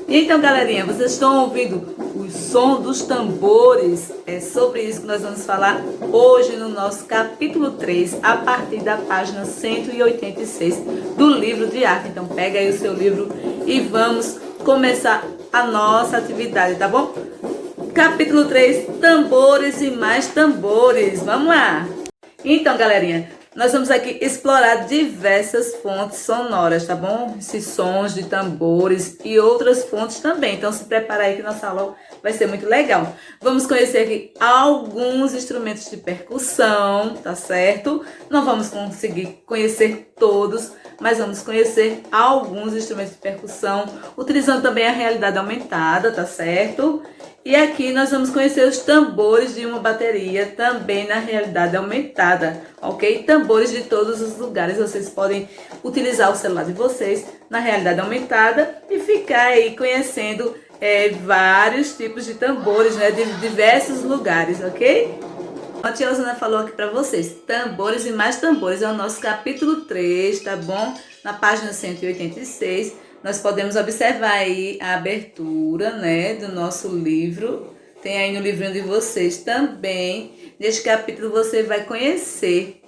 Então, galerinha, vocês estão ouvindo o som dos tambores? É sobre isso que nós vamos falar hoje no nosso capítulo 3, a partir da página 186 do livro de arte. Então, pega aí o seu livro e vamos começar a nossa atividade, tá bom? Capítulo 3, tambores e mais tambores. Vamos lá! Então, galerinha, nós vamos aqui explorar diversas fontes sonoras, tá bom? Esses sons de tambores e outras fontes também. Então, se prepara aí que nossa aula vai ser muito legal. Vamos conhecer aqui alguns instrumentos de percussão, tá certo? Não vamos conseguir conhecer todos, mas vamos conhecer alguns instrumentos de percussão, utilizando também a realidade aumentada, tá certo? E aqui nós vamos conhecer os tambores de uma bateria, também na realidade aumentada, ok? Tambores de todos os lugares, vocês podem utilizar o celular de vocês na realidade aumentada e ficar aí conhecendo vários tipos de tambores, né, de diversos lugares, ok? A tia Osana falou aqui para vocês, tambores e mais tambores, é o nosso capítulo 3, tá bom? Na página 186. Nós podemos observar aí a abertura, né, do nosso livro. Tem aí no livrinho de vocês também. Neste capítulo você vai conhecer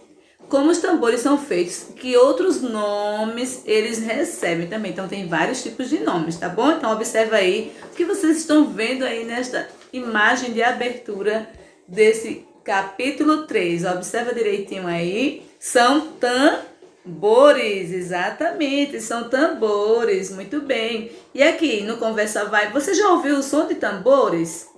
como os tambores são feitos, que outros nomes eles recebem também. Então tem vários tipos de nomes, tá bom? Então observa aí o que vocês estão vendo aí nesta imagem de abertura desse capítulo 3. Observa direitinho aí. São tambores, exatamente, são tambores, muito bem. E aqui no Conversa Vai, você já ouviu o som de tambores?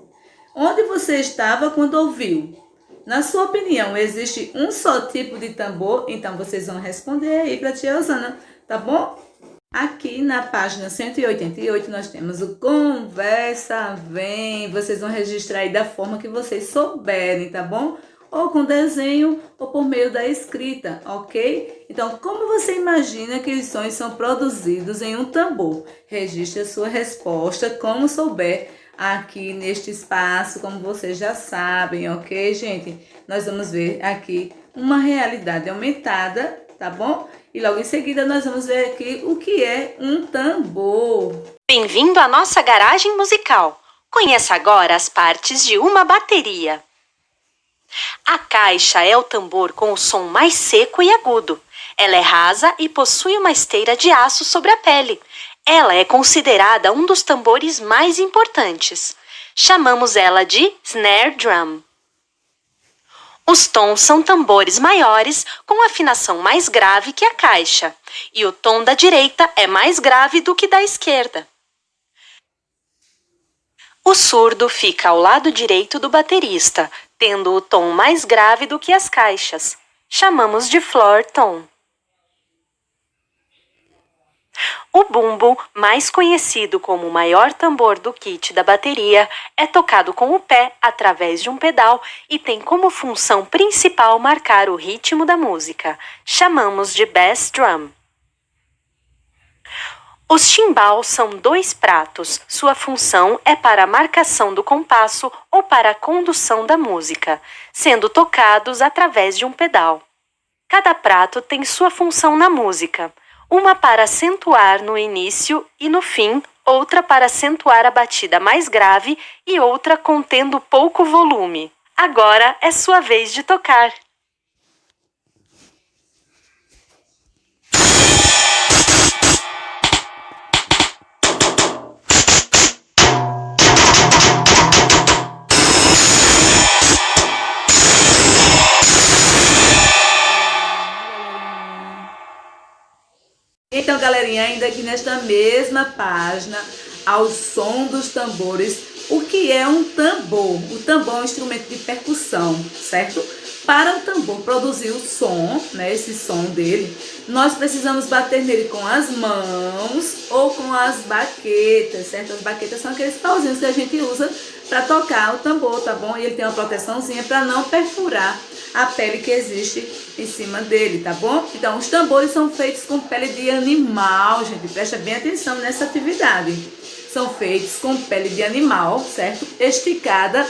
Onde você estava quando ouviu? Na sua opinião, existe um só tipo de tambor? Então vocês vão responder aí para a tia Osana, tá bom? Aqui na página 188 nós temos o Conversa Vem. Vocês vão registrar aí da forma que vocês souberem, tá bom? Ou com desenho ou por meio da escrita, ok? Então, como você imagina que os sons são produzidos em um tambor? Registre a sua resposta como souber aqui neste espaço, como vocês já sabem, ok, gente? Nós vamos ver aqui uma realidade aumentada, tá bom? E logo em seguida nós vamos ver aqui o que é um tambor. Bem-vindo à nossa garagem musical. Conheça agora as partes de uma bateria. A caixa é o tambor com o som mais seco e agudo. Ela é rasa e possui uma esteira de aço sobre a pele. Ela é considerada um dos tambores mais importantes. Chamamos ela de snare drum. Os tons são tambores maiores com afinação mais grave que a caixa, e o tom da direita é mais grave do que da esquerda. O surdo fica ao lado direito do baterista, tendo o tom mais grave do que as caixas. Chamamos de floor tom. O bumbo, mais conhecido como o maior tambor do kit da bateria, é tocado com o pé através de um pedal e tem como função principal marcar o ritmo da música. Chamamos de bass drum. Os chimbals são dois pratos. Sua função é para a marcação do compasso ou para a condução da música, sendo tocados através de um pedal. Cada prato tem sua função na música. Uma para acentuar no início e no fim, outra para acentuar a batida mais grave e outra contendo pouco volume. Agora é sua vez de tocar. Então, galerinha, ainda aqui nesta mesma página, ao som dos tambores, o que é um tambor? O tambor é um instrumento de percussão, certo? Para o tambor produzir o som, né, esse som dele, nós precisamos bater nele com as mãos ou com as baquetas, certo? As baquetas são aqueles pauzinhos que a gente usa para tocar o tambor, tá bom? E ele tem uma proteçãozinha para não perfurar a pele que existe em cima dele, tá bom? Então, os tambores são feitos com pele de animal, gente, presta bem atenção nessa atividade. São feitos com pele de animal, certo? Esticada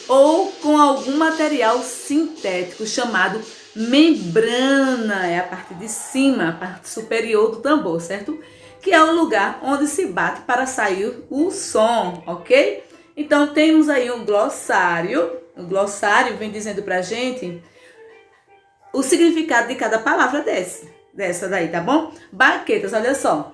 ou com algum material sintético chamado membrana, é a parte de cima, a parte superior do tambor, certo? Que é o lugar onde se bate para sair o som, ok? Então temos aí um glossário. O glossário vem dizendo pra gente o significado de cada palavra dessa daí, tá bom? Baquetas, olha só.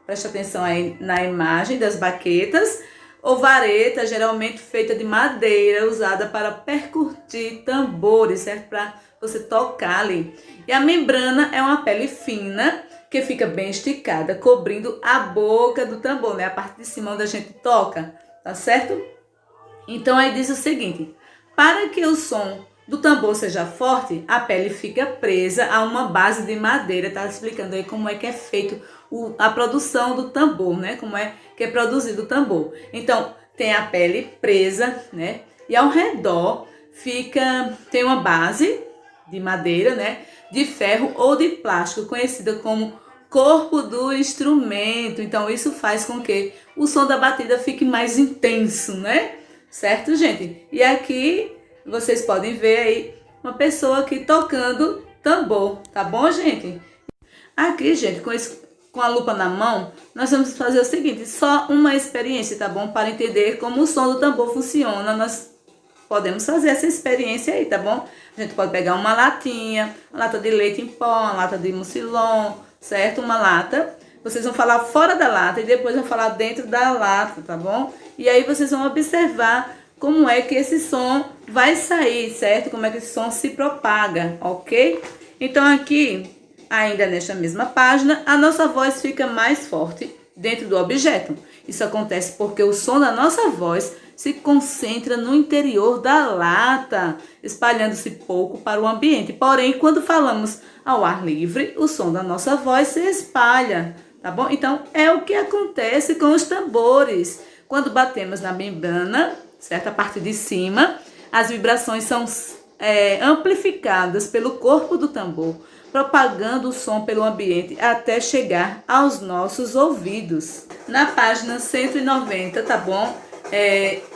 Presta atenção aí na imagem das baquetas. Ou vareta, geralmente feita de madeira, usada para percutir tambores, certo? Para você tocar ali. E a membrana é uma pele fina que fica bem esticada, cobrindo a boca do tambor, né? A parte de cima onde a gente toca, tá certo? Então aí diz o seguinte: para que o som do tambor seja forte, a pele fica presa a uma base de madeira. Tá explicando aí como é que é feito a produção do tambor, né? Como é que é produzido o tambor. Então, tem a pele presa, né? E ao redor tem uma base de madeira, né? De ferro ou de plástico, conhecida como corpo do instrumento. Então, isso faz com que o som da batida fique mais intenso, né? Certo, gente? E aqui vocês podem ver aí uma pessoa aqui tocando tambor, tá bom, gente? Aqui, gente, com a lupa na mão, nós vamos fazer o seguinte: só uma experiência, tá bom? Para entender como o som do tambor funciona, nós podemos fazer essa experiência aí, tá bom? A gente pode pegar uma latinha, uma lata de leite em pó, uma lata de mucilon, certo? Uma lata. Vocês vão falar fora da lata e depois vão falar dentro da lata, tá bom? E aí vocês vão observar como é que esse som vai sair, certo? Como é que esse som se propaga, ok? Então aqui, ainda nesta mesma página, a nossa voz fica mais forte dentro do objeto. Isso acontece porque o som da nossa voz se concentra no interior da lata, espalhando-se pouco para o ambiente. Porém, quando falamos ao ar livre, o som da nossa voz se espalha, tá bom? Então, é o que acontece com os tambores. Quando batemos na membrana, certo? A parte de cima, as vibrações são amplificadas pelo corpo do tambor, propagando o som pelo ambiente até chegar aos nossos ouvidos. Na página 190, tá bom?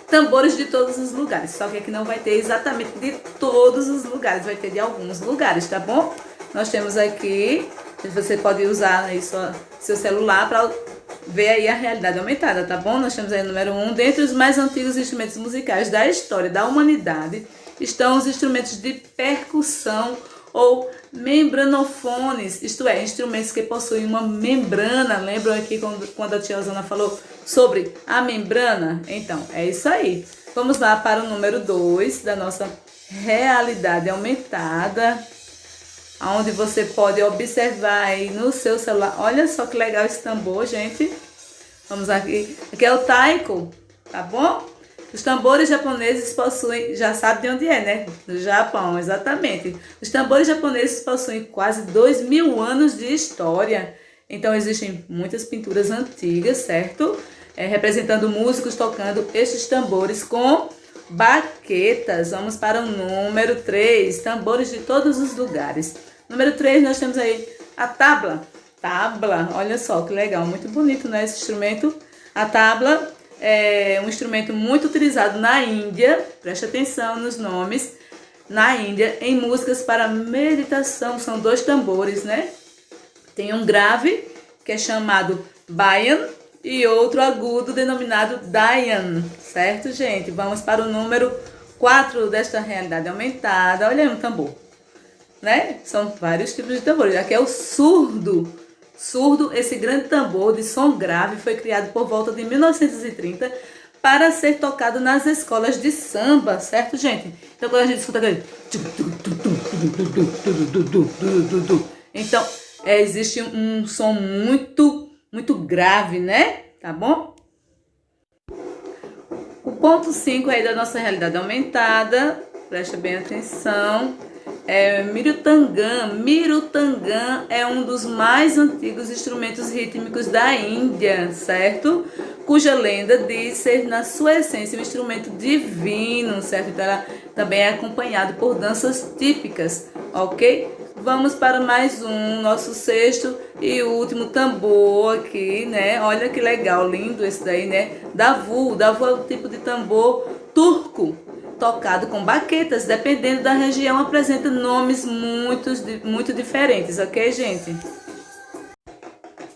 Tambores de todos os lugares, só que aqui não vai ter exatamente de todos os lugares, vai ter de alguns lugares, tá bom? Nós temos aqui, você pode usar aí seu celular para ver aí a realidade aumentada, tá bom? Nós temos aí o número 1, dentre os mais antigos instrumentos musicais da história da humanidade, estão os instrumentos de percussão ou membranofones, isto é, instrumentos que possuem uma membrana. Lembram aqui quando a tia Osana falou sobre a membrana? Então, é isso aí. Vamos lá para o número 2 da nossa realidade aumentada, onde você pode observar aí no seu celular. Olha só que legal esse tambor, gente. Vamos aqui. Aqui é o taiko, tá bom? Os tambores japoneses possuem, já sabe de onde é, né? Do Japão, exatamente. Os tambores japoneses possuem quase 2.000 anos de história. Então existem muitas pinturas antigas, certo? Representando músicos tocando estes tambores com baquetas. Vamos para o número 3, tambores de todos os lugares. Número 3, nós temos aí a tabla. Tabla, olha só que legal, muito bonito, né, esse instrumento. A tabla é um instrumento muito utilizado na Índia, preste atenção nos nomes, na Índia, em músicas para meditação. São 2 tambores, né? Tem um grave, que é chamado bayan, e outro agudo, denominado dayan, certo, gente? Vamos para o número 4 desta realidade aumentada. Olha aí um tambor, né? São vários tipos de tambores. Aqui é o surdo. Surdo, esse grande tambor de som grave, foi criado por volta de 1930 para ser tocado nas escolas de samba, certo, gente? Então, quando a gente escuta aquele... Então, existe um som muito, muito grave, né? Tá bom? O ponto 5 aí da nossa realidade aumentada, presta bem atenção, Mirutangam. Mirutangam é um dos mais antigos instrumentos rítmicos da Índia, certo? Cuja lenda diz ser, na sua essência, um instrumento divino, certo? Então, ela também é acompanhado por danças típicas, ok? Vamos para mais um, nosso 6º e último tambor aqui, né? Olha que legal, lindo esse daí, né? Davu. Davu é o tipo de tambor turco, tocado com baquetas. Dependendo da região, apresenta nomes muito diferentes, ok, gente?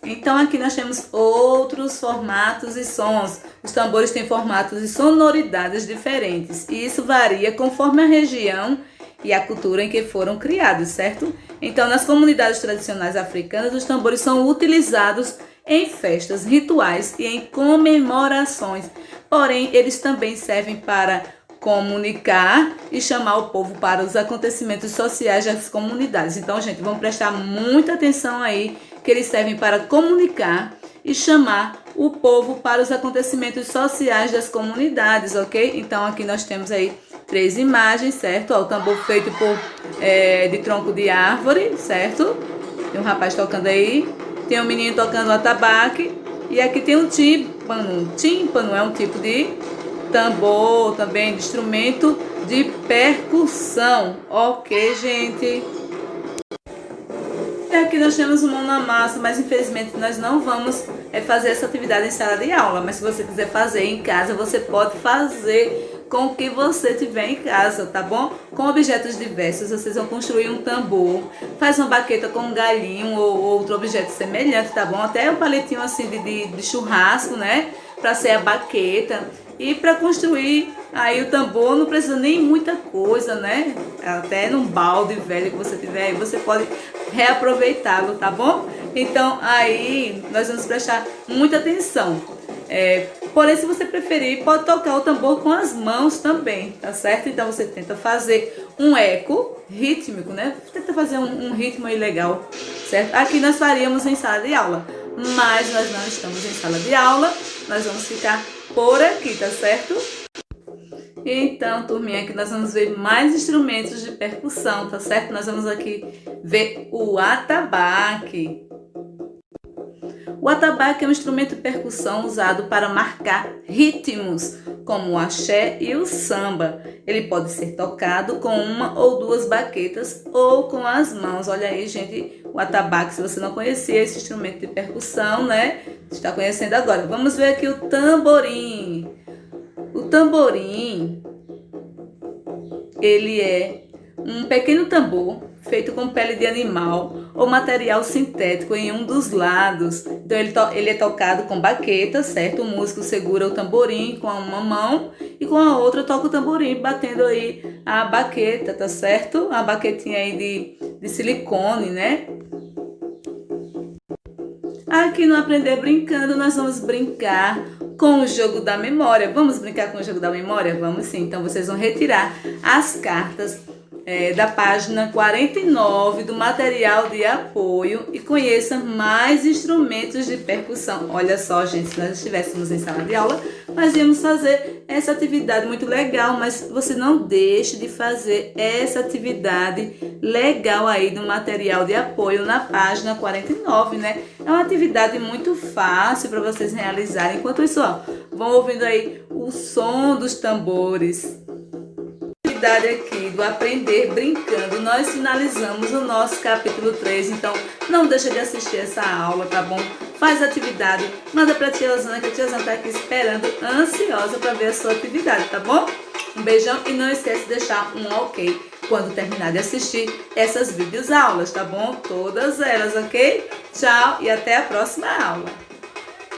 Então aqui nós temos outros formatos e sons. Os tambores têm formatos e sonoridades diferentes, e isso varia conforme a região e a cultura em que foram criados, certo? Então, nas comunidades tradicionais africanas, os tambores são utilizados em festas, rituais e em comemorações. Porém, eles também servem para comunicar e chamar o povo para os acontecimentos sociais das comunidades. Então, gente, vamos prestar muita atenção aí, que eles servem para comunicar e chamar o povo para os acontecimentos sociais das comunidades, ok? Então, aqui nós temos aí 3 imagens, certo? Ó, o tambor feito de tronco de árvore, certo? Tem um rapaz tocando aí, tem um menino tocando o atabaque, e aqui tem um tímpano. Tímpano é um tipo de tambor, também de instrumento de percussão, ok, gente? E aqui nós temos o mão na massa, mas infelizmente nós não vamos fazer essa atividade em sala de aula, mas se você quiser fazer em casa, você pode fazer com o que você tiver em casa, tá bom? Com objetos diversos, vocês vão construir um tambor, faz uma baqueta com um galinho ou outro objeto semelhante, tá bom? Até um palitinho assim de churrasco, né? Para ser a baqueta. E para construir aí o tambor não precisa nem muita coisa, né? Até num balde velho que você tiver aí, você pode reaproveitá-lo, tá bom? Então aí nós vamos prestar muita atenção. Porém, se você preferir, pode tocar o tambor com as mãos também, tá certo? Então você tenta fazer um eco rítmico, né? Tenta fazer um ritmo aí legal, certo? Aqui nós faríamos em sala de aula, mas nós não estamos em sala de aula, nós vamos ficar por aqui, tá certo? Então, turminha, aqui nós vamos ver mais instrumentos de percussão, tá certo? Nós vamos aqui ver o atabaque. O atabaque é um instrumento de percussão usado para marcar ritmos, como o axé e o samba. Ele pode ser tocado com uma ou 2 baquetas ou com as mãos. Olha aí, gente, o atabaque, se você não conhecia esse instrumento de percussão, né? Está conhecendo agora. Vamos ver aqui o tamborim. O tamborim, ele é um pequeno tambor feito com pele de animal ou material sintético em um dos lados. Então ele é tocado com baqueta, certo? O músico segura o tamborim com uma mão e com a outra toca o tamborim, batendo aí a baqueta, tá certo? A baquetinha aí de silicone, né? Aqui no Aprender Brincando, nós vamos brincar com o jogo da memória. Vamos brincar com o jogo da memória? Vamos sim. Então vocês vão retirar as cartas da página 49 do material de apoio e conheça mais instrumentos de percussão. Olha só, gente, se nós estivéssemos em sala de aula, nós íamos fazer essa atividade muito legal, mas você não deixe de fazer essa atividade legal aí do material de apoio na página 49, né? É uma atividade muito fácil para vocês realizarem. Enquanto isso, ó, vão ouvindo aí o som dos tambores. Aqui do Aprender Brincando, nós finalizamos o nosso capítulo 3, então não deixa de assistir essa aula, tá bom? Faz a atividade, manda pra tia Osana, que a tia Osana tá aqui esperando, ansiosa para ver a sua atividade, tá bom? Um beijão e não esquece de deixar um ok quando terminar de assistir essas videoaulas, tá bom? Todas elas, ok? Tchau e até a próxima aula!